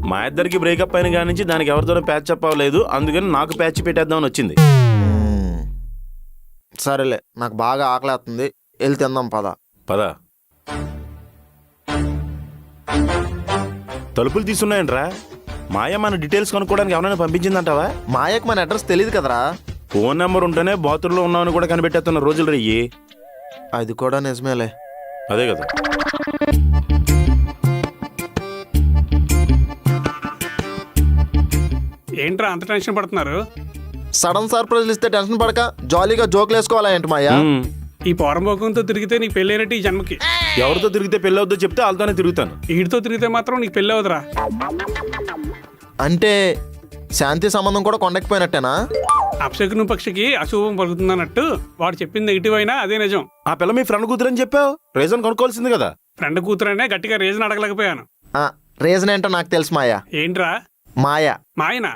మా ఇద్దరికి బ్రేకప్ అయిన కాడి నుంచి దానికి ఎవరితోనూ ప్యాచ్ అప్ అవ్వలేదు, అందుకని నాకు ప్యాచ్ పెట్టేద్దామని వచ్చింది. సరేలే, నాకు బాగా ఆకలేస్తుంది, వెళ్ళి తిందాం పద. పద. తలుపులు తీసున్నాయంట్రా. మాయ మన డీటెయిల్స్ కనుక్కోవడానికి ఎవరైనా పంపించిందంటావా? మాయకు మన అడ్రస్ తెలియదు కదరా. ఫోన్ నెంబర్ ఉంటేనే బాత్రూంలో ఉన్నామని కూడా కనిపెట్టేస్తున్న రోజులు రయ్యి. అది కూడా నిజమేలే. అదే కదా. ఏంట్రా అంత టెన్షన్ పడుతున్నారు? సడన్ సర్ప్రైజ్ ఇస్తే టెన్షన్ పడక జాలీగా జోకులు వేసుకోవాలా ఏంటి మాయా? ఈ పోరంబోకంతో తిరిగితే నీకు పెళ్ళైనట్టు ఈ జన్మకి. ఎవరితో తిరిగితే పెళ్ళి అవుద్దో చెప్తే వాళ్ళతోనే తిరుగుతాను. వీడితో తిరిగితే మాత్రం నీకు పెళ్ళి అవుతురా. అంటే శాంతి సంబంధం కూడా కొండకపోయినట్టేనా? అపశకునం పక్షికి అశుభం పలుకుతుందన్నట్టు వాడు చెప్పింది నెగిటివ్ అయినా అదే నిజం. ఆ పిల్ల మీ ఫ్రెండ్ కూతురని చెప్పావు, రీజన్ కొనుక్కోవాల్సింది కదా. ఫ్రెండ్ కూతురనే గట్టిగా రీజన్ అడగలేకపోయాను. రీజన్ ఏంటో నాకు తెలుసు మాయా. ఏంట్రా? మాయా. మాయనా?